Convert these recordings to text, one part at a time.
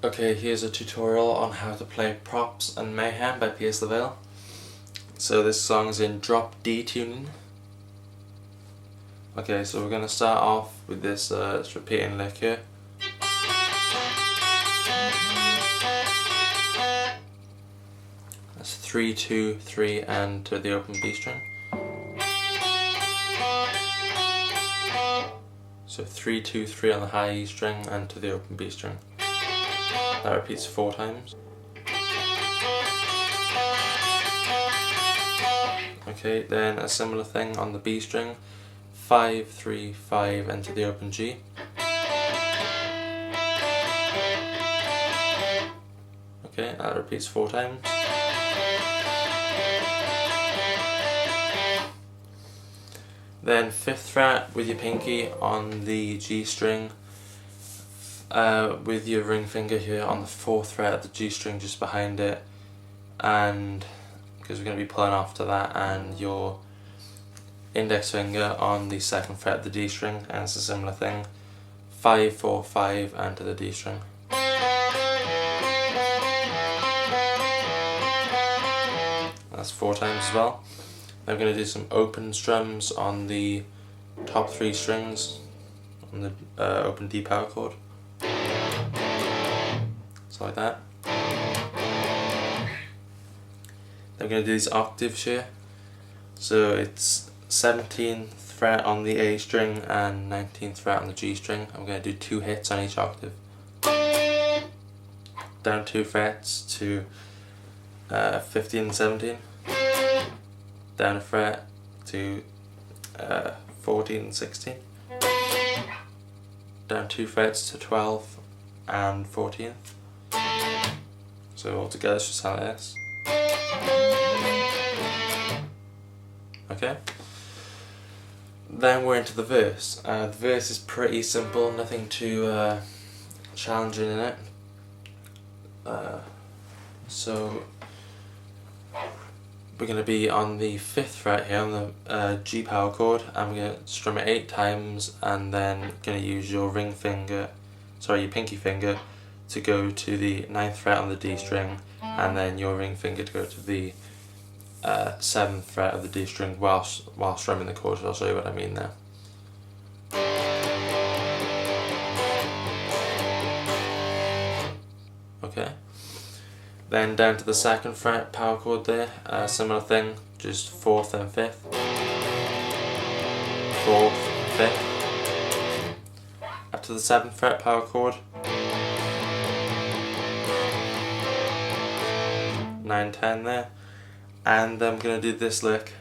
Okay, here's a tutorial on how to play Props and Mayhem by Pierce LaVille. So this song is in drop D tuning. Okay, so we're going to start off with this repeating lick here. That's 3, 2, 3 and to the open B string. So 3, 2, 3 on the high E string and to the open B string. That repeats 4 times. Okay, then a similar thing on the B string. 5, 3, 5 and to the open G. Okay, that repeats 4 times. Then 5th fret with your pinky on the G string, with your ring finger here on the 4th fret of the G string just behind it, and because we're going to be pulling after that, and your index finger on the 2nd fret of the D string, and it's a similar thing. 5, 4, 5 and to the D string. That's 4 times as well. I'm going to do some open strums on the top 3 strings on the open D power chord. So like that. Then I'm going to do these octaves here. So it's 17th fret on the A string and 19th fret on the G string. I'm going to do 2 hits on each octave. Down 2 frets to 15 and 17. Down a fret to 14 and 16. Down 2 frets to 12 and 14. So all together it's just like this. Okay. Then we're into the verse. The verse is pretty simple, nothing too challenging in it. So we're going to be on the 5th fret here on the G power chord, and we're going to strum it 8 times, and then going to use your your pinky finger to go to the 9th fret on the D string, and then your ring finger to go to the 7th fret of the D string while strumming the chord. So I'll show you what I mean there. Okay. Then down to the 2nd fret power chord there, similar thing, just 4th and 5th. 4th, 5th. Up to the 7th fret power chord. 9, 10 there. And then I'm going to do this lick,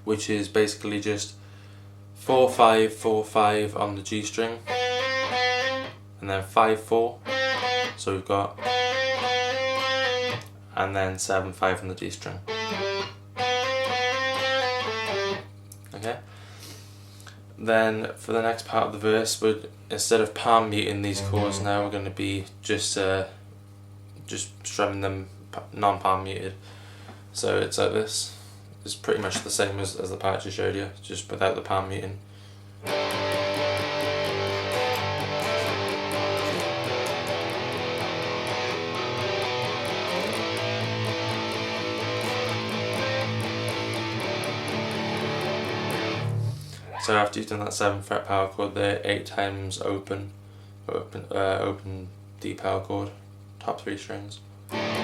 which is basically just 4, 5, 4, 5 on the G string. And then 5, 4, so we've got, and then 7, 5 on the D string. Okay. Then for the next part of the verse, instead of palm muting these chords now, we're going to be just strumming them non-palm muted. So it's like this. It's pretty much the same as the part I just showed you, just without the palm muting. So after you've done that 7th fret power chord there, 8 times open D power chord, top 3 strings. And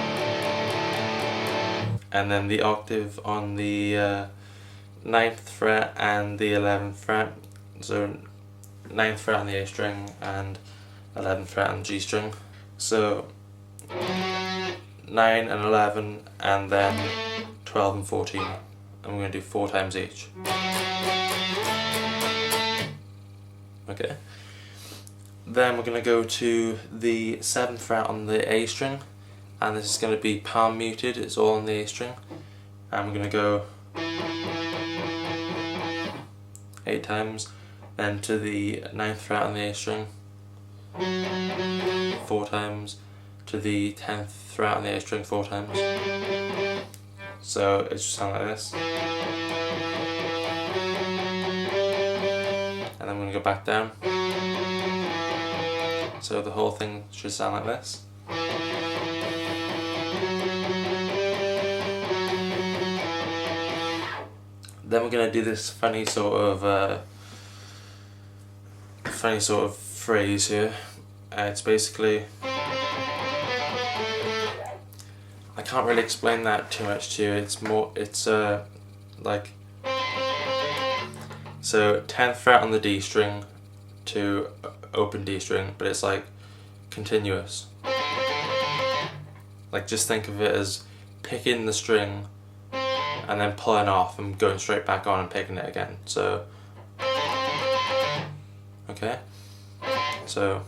then the octave on the 9th fret and the 11th fret. So 9th fret on the A string and 11th fret on the G string. So 9 and 11 and then 12 and 14. And we're going to do 4 times each. Okay. Then we're going to go to the 7th fret on the A string, and this is going to be palm muted, it's all on the A string, and we're going to go 8 times, then to the 9th fret on the A string, 4 times, to the 10th fret on the A string 4 times. So it's just sound like this. And then I'm going to go back down. So the whole thing should sound like this. Then we're going to do this funny sort of phrase here. It's basically, I can't really explain that too much to you. It's like, so 10th fret on the D string to open D string, but it's like continuous. Like, just think of it as picking the string and then pulling off and going straight back on and picking it again. So, okay, so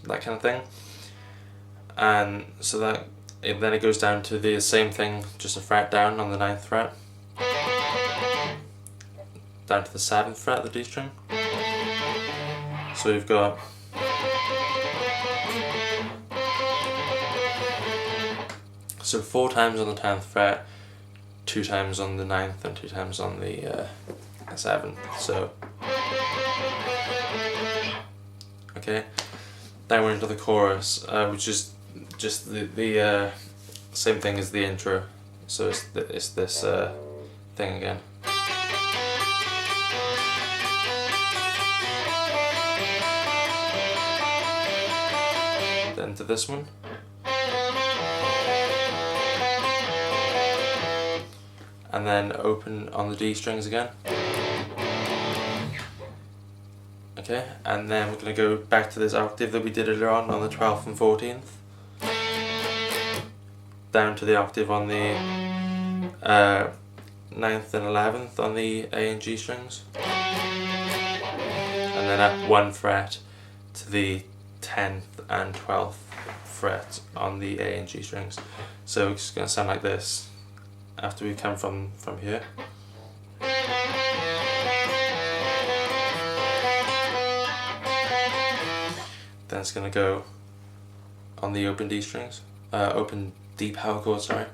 that kind of thing. And so then it goes down to the same thing, just a fret down on the 9th fret, down to the 7th fret of the D string. So we've got so 4 times on the 10th fret, 2 times on the 9th, and 2 times on the 7th. So, okay. Then we're into the chorus, which is just the same thing as the intro. So it's this thing again. Then to this one. And then open on the D strings again. Okay, and then we're going to go back to this octave that we did earlier on the 12th and 14th. Down to the octave on the 9th and 11th on the A and G strings. And then up 1 fret to the 10th and 12th fret on the A and G strings. So it's going to sound like this after we come from here. Then it's going to go on the open D strings, open D power chord, sorry.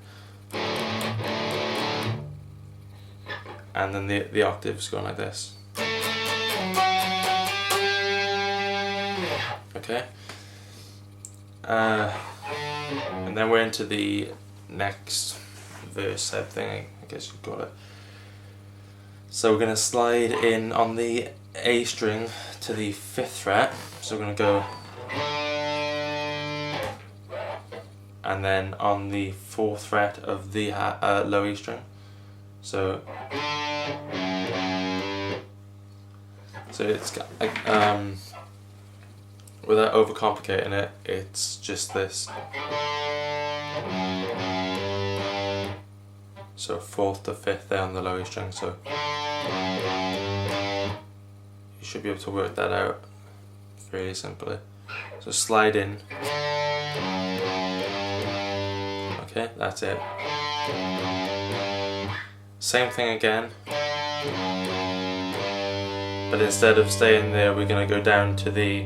And then the octaves going like this. Okay. And then we're into the next verse type thing, I guess you'd call it. So we're going to slide in on the A string to the 5th fret. So we're going to go, and then on the 4th fret of the low E string. So it's like, without overcomplicating it, it's just this. So 4th to 5th there on the low E string, so you should be able to work that out fairly simply. So slide in. Okay, that's it. Same thing again, but instead of staying there, we're going to go down to the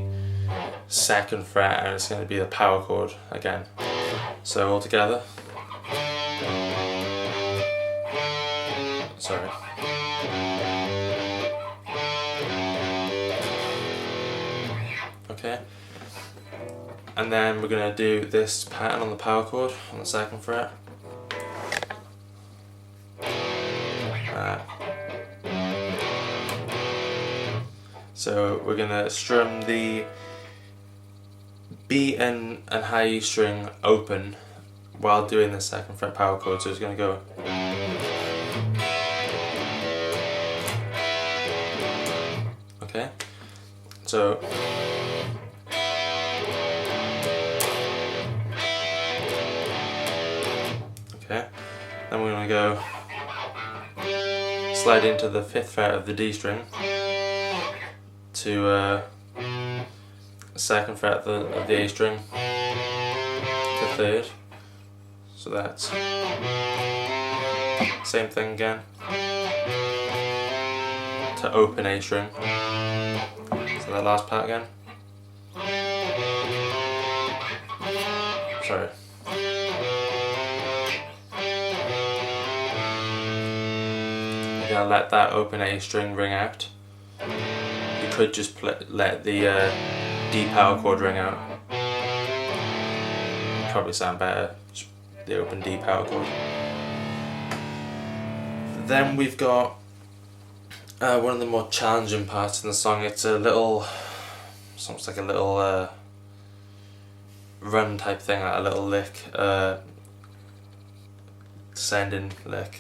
2nd fret, and it's going to be the power chord again. So all together. Sorry. Okay. And then we're going to do this pattern on the power chord on the 2nd fret. So we're going to strum the B and high E string open while doing the 2nd fret power chord. So it's going to go. Okay. So okay. Then we're going to go slide into the 5th fret of the D string to 2nd fret of the A string to 3rd. So that's same thing again to open A string. So that last part again. Sorry. You're gonna let that open A string ring out. could just let the D power chord ring out. Probably sound better, just the open D power chord. Then we've got one of the more challenging parts in the song. It's a little, it's almost like a little run type thing, like a little lick, descending lick.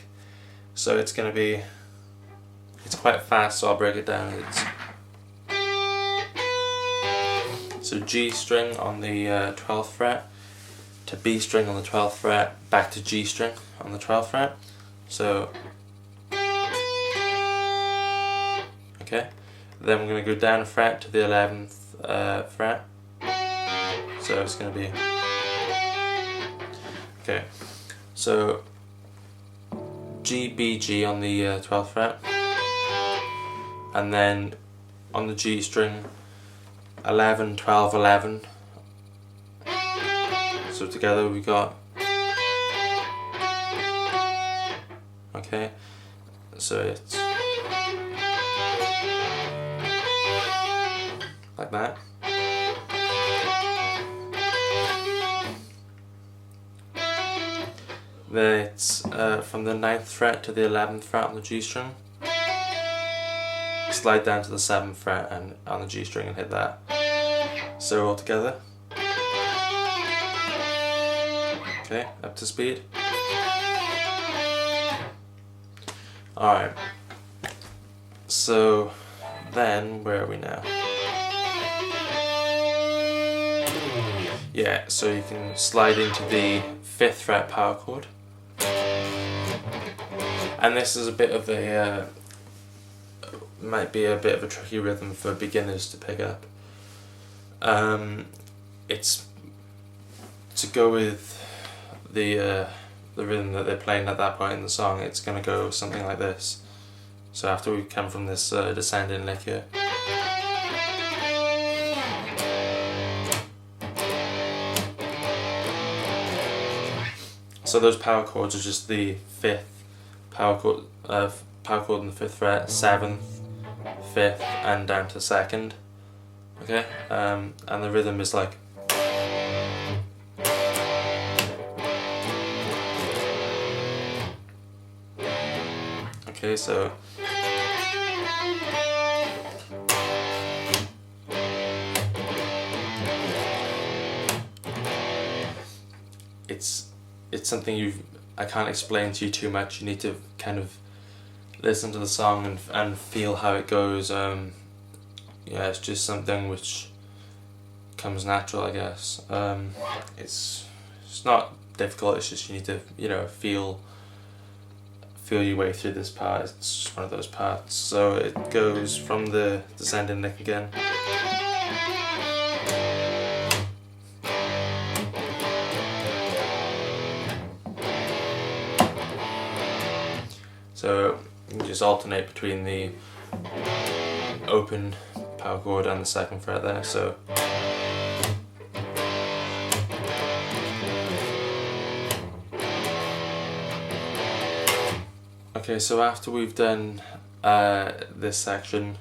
So it's going to be, it's quite fast, so I'll break it down. So G string on the 12th fret, to B string on the 12th fret, back to G string on the 12th fret. So, okay, then we're going to go down a fret to the 11th fret. So it's going to be, okay, so G, B, G on the 12th fret, and then on the G string 11, 12, 11. So together we got, okay, so it's like that. Then it's from the 9th fret to the 11th fret on the G string. Slide down to the 7th fret and on the G string and hit that. So all together. Okay, up to speed. Alright. So then where are we now? Yeah, so you can slide into the 5th fret power chord. And this is a bit of a, might be a bit of a tricky rhythm for beginners to pick up. It's to go with the rhythm that they're playing at that point in the song. It's going to go something like this. So after we come from this descending lick here. So those power chords are just the 5th power chord on the 5th fret, 7th, 5th, and down to 2nd. Okay, and the rhythm is like. Okay, so. It's something I can't explain to you too much. You need to kind of listen to the song and feel how it goes. Yeah, it's just something which comes natural, I guess. It's not difficult. It's just you need to, you know, feel your way through this part. It's just one of those parts. So it goes from the descending lick again. So you just alternate between the open power chord and the 2nd fret there. So okay, so after we've done this section,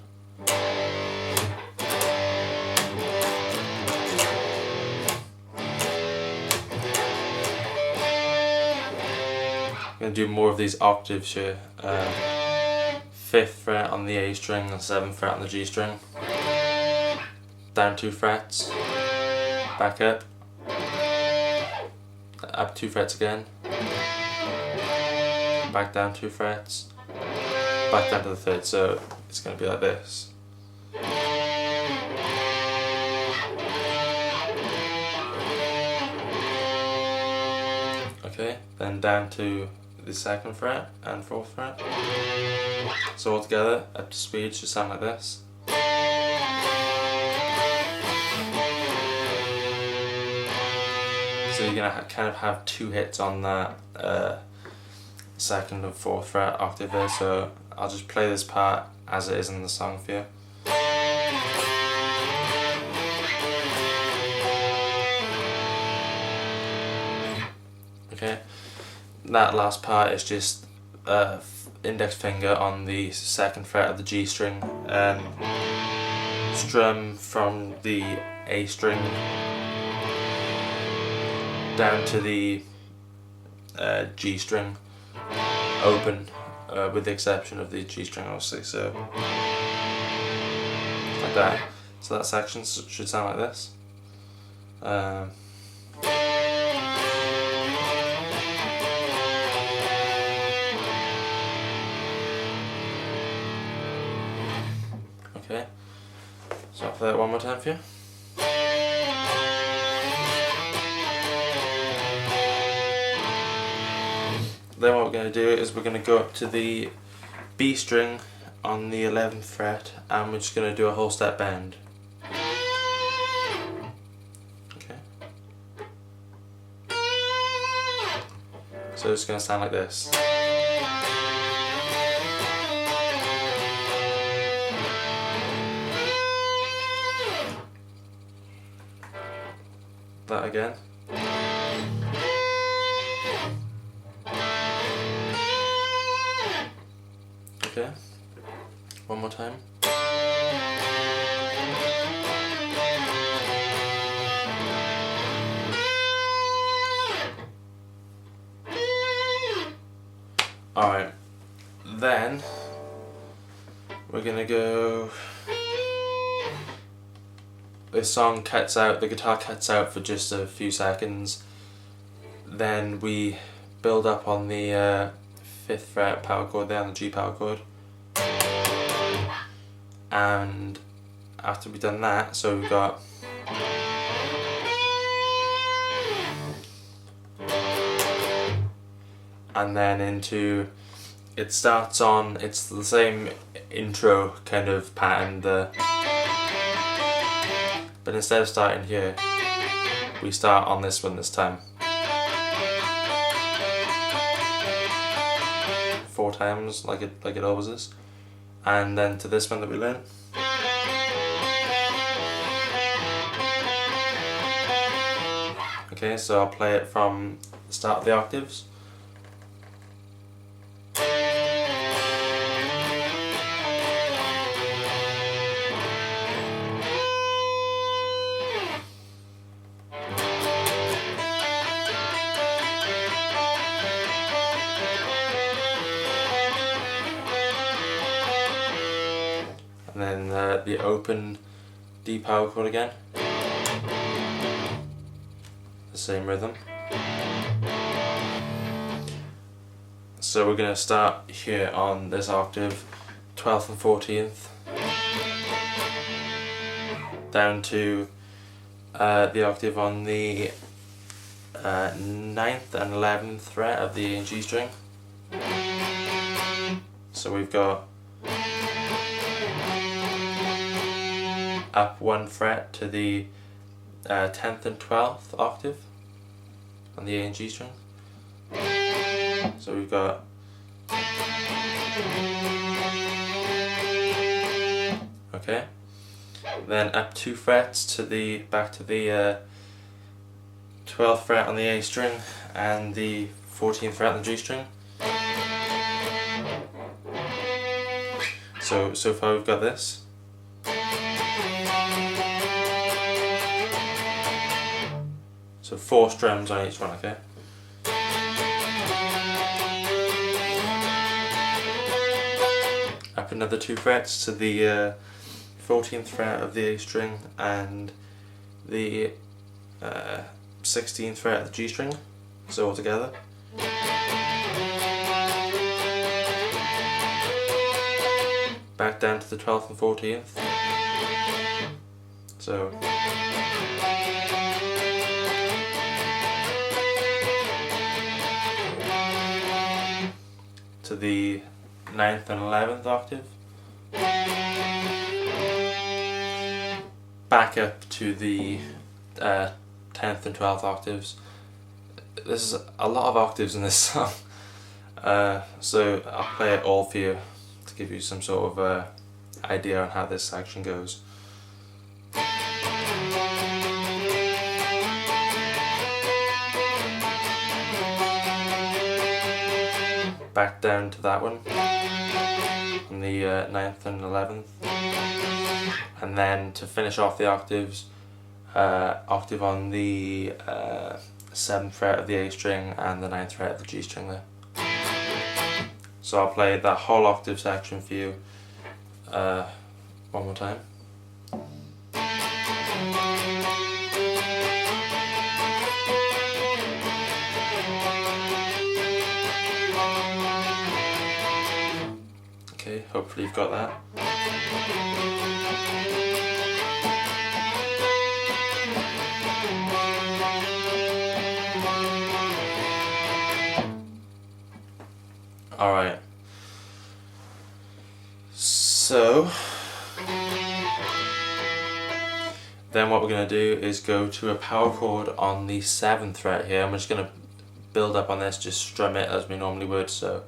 I'm going to do more of these octaves here. 5th fret on the A string and 7th fret on the G string. Down 2 frets, back up 2 frets again, back down 2 frets, back down to the 3rd. So it's going to be like this. Okay, then down to the 2nd fret and 4th fret. So all together, up to speed, should sound like this. So you're going to kind of have 2 hits on that 2nd and 4th fret octave there. So I'll just play this part as it is in the song for you. Okay, that last part is just index finger on the 2nd fret of the G string, strum from the A string down to the G string open, with the exception of the G string obviously, so like that. So that section should sound like this. Okay, so I'll play it one more time for you. Then what we're going to do is we're going to go up to the B string on the 11th fret and we're just going to do a whole step bend. Okay. So it's going to sound like this. That again. Okay, one more time. Alright, then we're gonna go. This song cuts out, the guitar cuts out for just a few seconds, then we build up on the 5th fret power chord there on the G power chord, and after we've done that, so we've got and then into, it starts on, it's the same intro kind of pattern, but instead of starting here, we start on this one this time. 4 times, like it always is, and then to this one that we learn. Okay, so I'll play it from the start of the octaves. And then the open D power chord again, the same rhythm. So we're going to start here on this octave, 12th and 14th, down to the octave on the 9th and 11th fret of the A and G string. So we've got up 1 fret to the 10th and 12th octave on the A and G string. So we've got okay, then up 2 frets to the back to the 12th fret on the A string and the 14th fret on the G string. So far we've got this. So 4 strums on each one, okay? Up another 2 frets to the 14th fret of the A string and the 16th fret of the G string, so all together. Back down to the 12th and 14th. So to the 9th and 11th octave, back up to the 10th and 12th octaves. There's a lot of octaves in this song, so I'll play it all for you to give you some sort of idea on how this section goes. Back down to that one on the 9th and 11th. And then to finish off the octaves, octave on the 7th fret of the A string and the 9th fret of the G string there. So I'll play that whole octave section for you one more time. Okay, hopefully you've got that. Alright, so then what we're going to do is go to a power chord on the 7th fret here. I'm just going to build up on this, just strum it as we normally would. So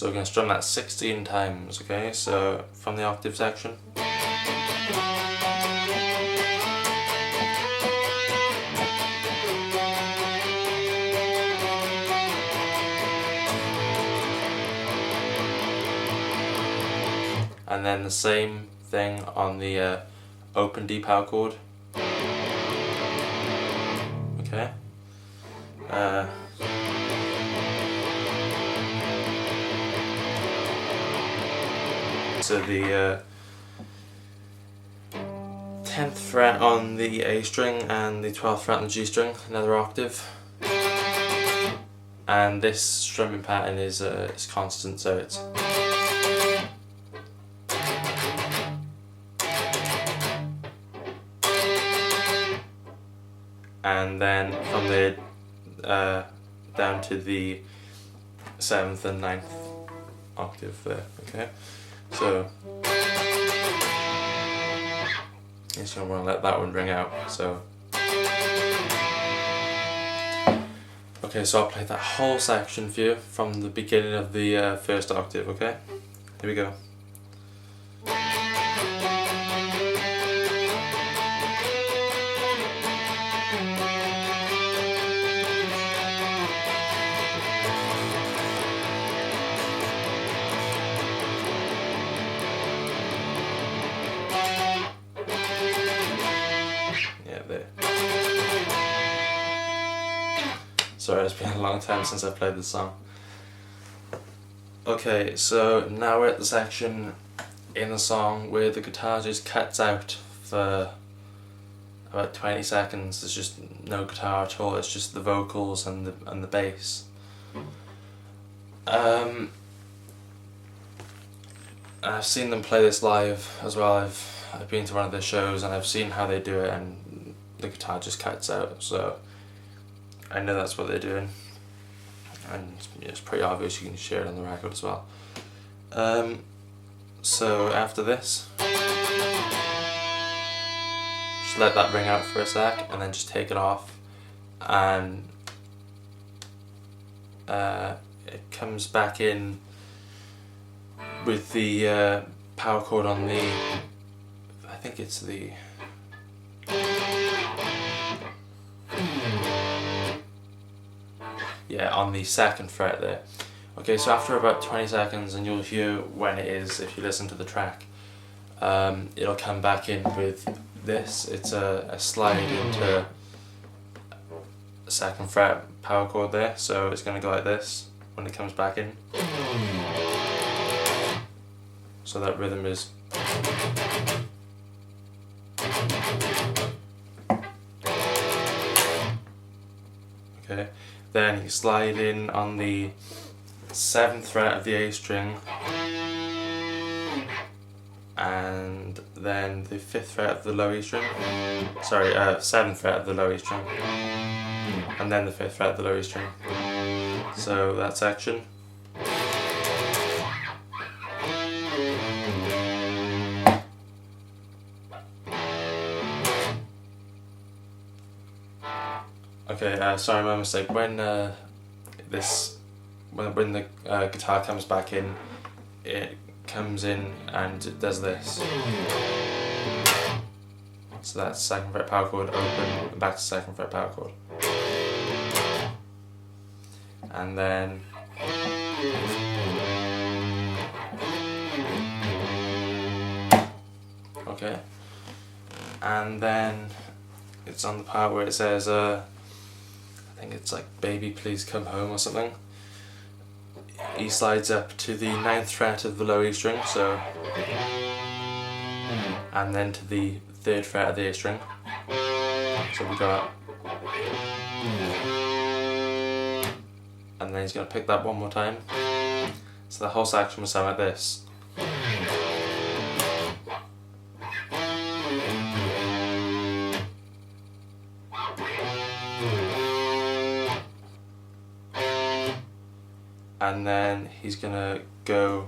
we're going to strum that 16 times, okay? So from the octave section. And then the same thing on the open D power chord. Okay. So the 10th fret on the A string and the 12th fret on the G string, another octave. And this strumming pattern is constant, so it's and then from the down to the 7th and 9th octave there, okay? So you're just going to want to let that one ring out. So okay, so I'll play that whole section for you from the beginning of the first octave, okay? Here we go. Sorry, it's been a long time since I played this song. Okay, so now we're at the section in the song where the guitar just cuts out for about 20 seconds. There's just no guitar at all, it's just the vocals and the bass. I've seen them play this live as well. I've been to one of their shows and I've seen how they do it, and the guitar just cuts out, so I know that's what they're doing, and it's pretty obvious. You can share it on the record as well. So after this, just let that ring out for a sec and then just take it off, and it comes back in with the power chord on the, I think it's the on the 2nd fret there. Okay, so after about 20 seconds, and you'll hear when it is if you listen to the track, it'll come back in with this. It's a slide into a 2nd fret power chord there, so it's going to go like this when it comes back in. So that rhythm is okay. Then you slide in on the 7th fret of the A string, and then the 5th fret of the low E string. Sorry, 7th fret of the low E string, and then the 5th fret of the low E string. So that section. Okay, sorry, my mistake. When when the guitar comes back in, it comes in and it does this. So that's 2nd fret power chord, open, back to 2nd fret power chord, and then Okay, and then it's on the part where it says I think it's like "Baby Please Come Home" or something. He slides up to the 9th fret of the low E string, so, and then to the 3rd fret of the A string, so we go up, and then he's going to pick that one more time, so the whole section will sound like this. And then he's gonna go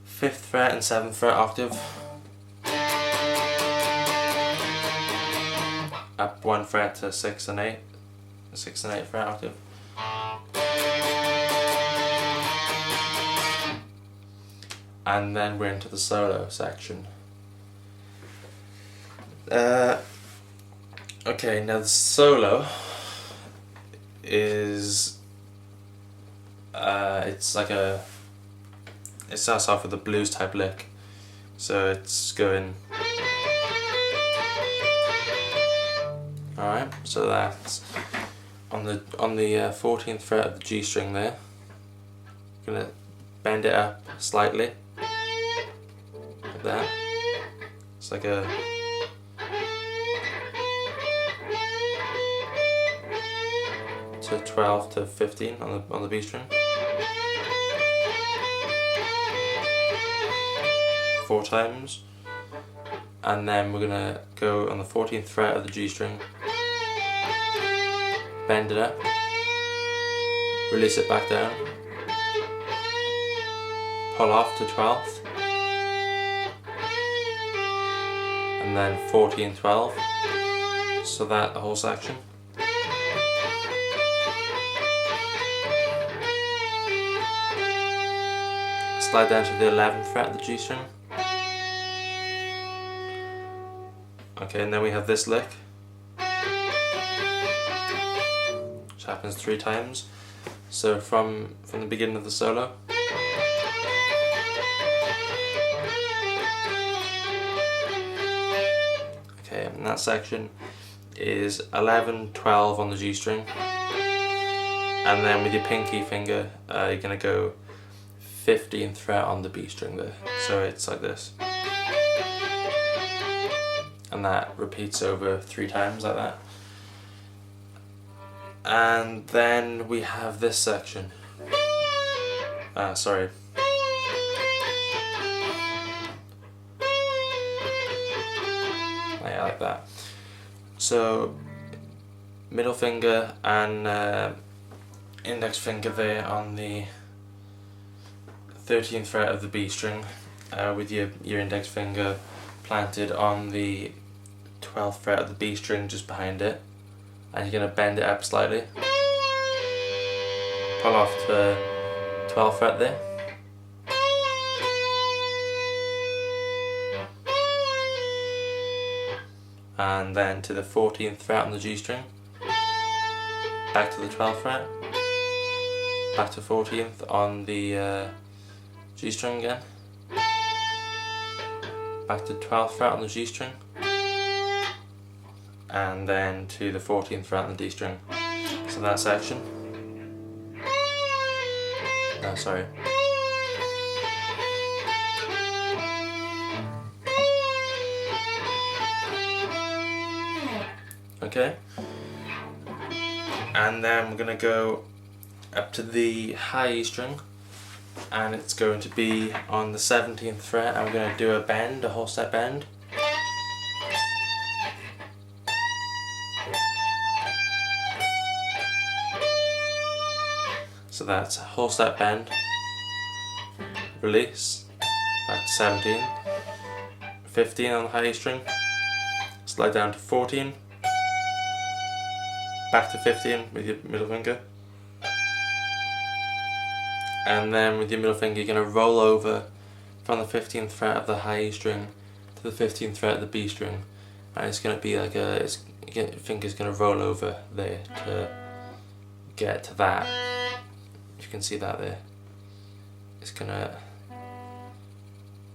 5th fret and 7th fret octave, up 1 fret to 6th and 8th fret octave, and then we're into the solo section. Okay, now the solo is it starts off with a blues type lick, so it's going. Alright, so that's on the 14th fret of the G string there. Gonna bend it up slightly, like that. It's like a to 12 to 15 on the B string. 4 times, and then we're gonna go on the 14th fret of the G string, bend it up, release it back down, pull off to 12th, and then 14, 12, so that the whole section. Slide down to the 11th fret of the G string. Okay, and then we have this lick, which happens 3 times. So from the beginning of the solo. Okay, and that section is 11, 12 on the G string, and then with your pinky finger you're going to go 15th fret on the B string there, so it's like this, and that repeats over 3 times like that. And then we have this section, sorry, yeah, like that. So middle finger and index finger there on the 13th fret of the B string, with your index finger planted on the 12th fret of the B string just behind it, and you're going to bend it up slightly, pull off to 12th fret there, and then to the 14th fret on the G string, back to the 12th fret, back to 14th on the G string again, back to 12th fret on the G string, and then to the 14th fret on the D string. So that section. Sorry. Okay. And then we're going to go up to the high E string, and it's going to be on the 17th fret, and we're going to do a bend, a whole step bend. So that's a whole step bend, release, back to 17, 15 on the high E string, slide down to 14, back to 15 with your middle finger, and then with your middle finger you're going to roll over from the 15th fret of the high E string to the 15th fret of the B string, and it's going to be like your finger's going to roll over there to get to that. You can see that there. It's going to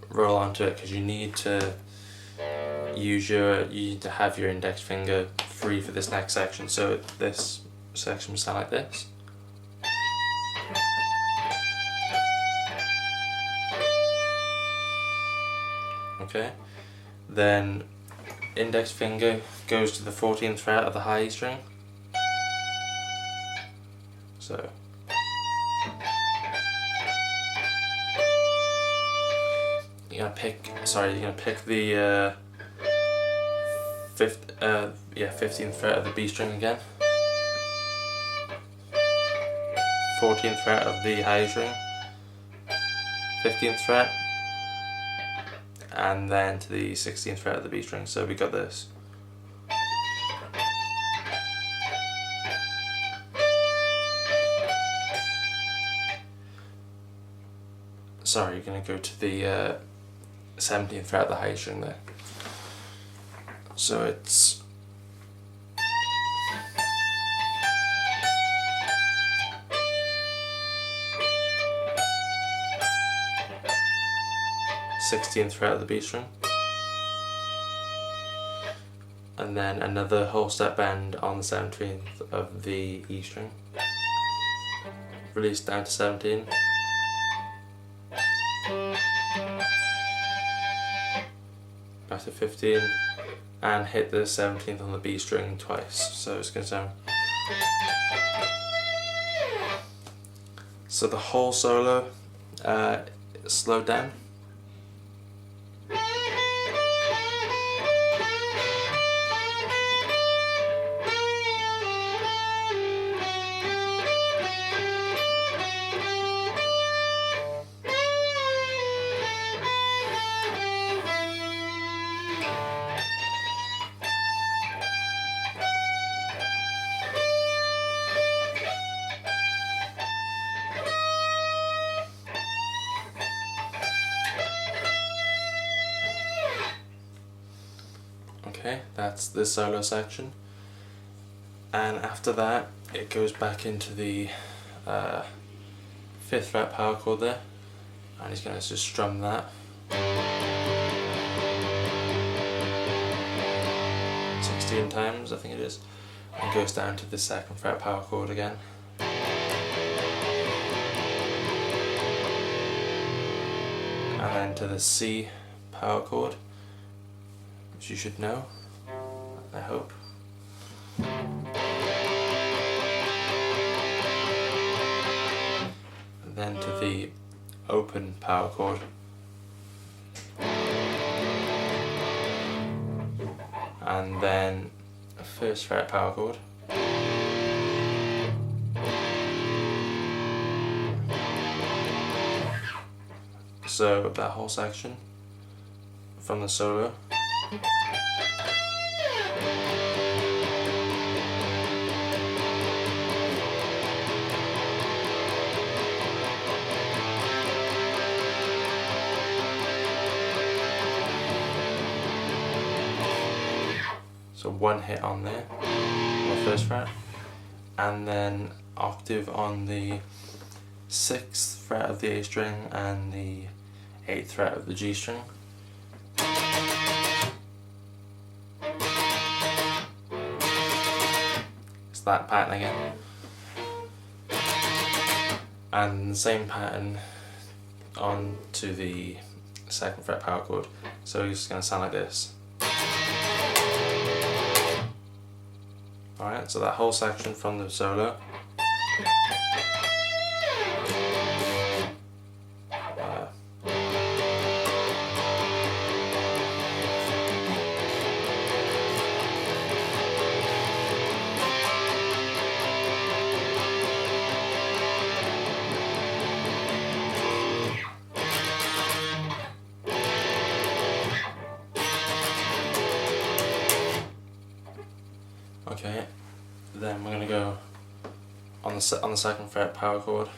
roll onto it because you need to you need to have your index finger free for this next section. So this section will sound like this. Okay, then index finger goes to the 14th fret of the high E string. So you're gonna pick the 15th fret of the B string again, 14th fret of the high string, 15th fret, and then to the 16th fret of the B string. So we got this. Sorry, you're going to go to the 17th fret of the high string there. So it's (16th fret of the B string), and then another whole step bend on the 17th of the E string, release down to 17, back to 15, and hit the 17th on the B string twice. So it's going to sound. So the whole solo slowed down. Okay, that's the solo section, and after that it goes back into the 5th fret power chord there, and he's going to just strum that. 16 times, I think it is, and goes down to the 2nd fret power chord again. And then to the C power chord, which you should know, I hope. And then to the open power chord. And then a 1st fret power chord. So that whole section from the solo. So one hit on there, on the 1st fret, and then octave on the 6th fret of the A string and the 8th fret of the G string. It's that pattern again. And the same pattern on to the 2nd fret power chord. So it's going to sound like this. Alright, so that whole section from the solo. Okay, then we're going to go on the 2nd fret power chord.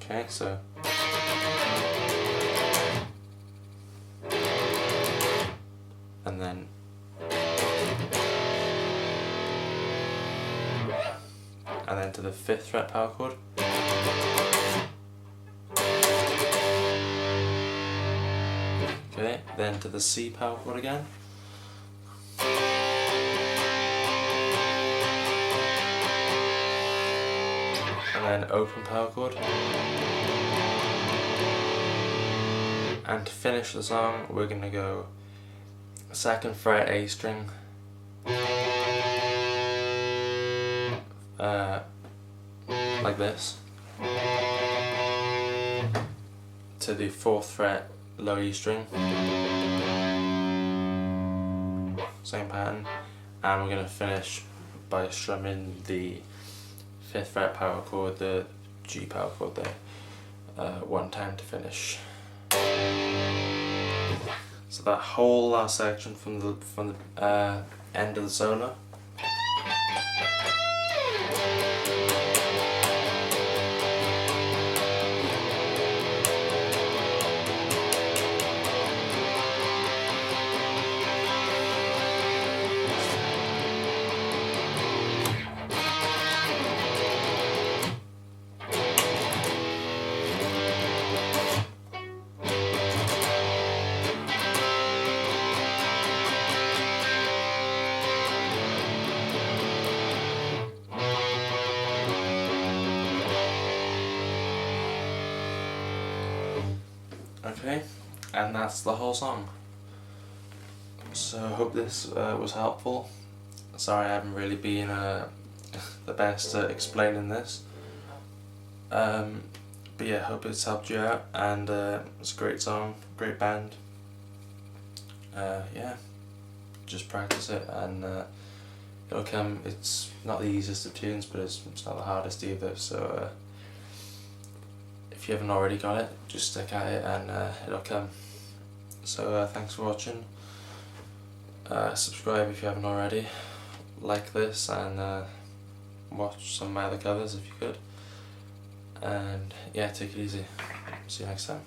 Okay, so and then and then to the 5th fret power chord. Okay, then to the C power chord again. And then open power chord. And to finish the song, we're going to go 2nd fret A string, like this, to the 4th fret low E string, same pattern, and we're going to finish by strumming the 5th fret power chord, the G power chord there, one time to finish. So that whole last section from the end of the solo. Okay, and that's the whole song. So I hope this was helpful. Sorry I haven't really been the best at explaining this. But yeah, I hope it's helped you out, and it's a great song, great band. Yeah, just practice it and it'll come. It's not the easiest of tunes, but it's not the hardest either, so if you haven't already got it, just stick at it and it'll come. So thanks for watching. Subscribe if you haven't already. Like this and watch some of my other covers if you could. And yeah, take it easy. See you next time.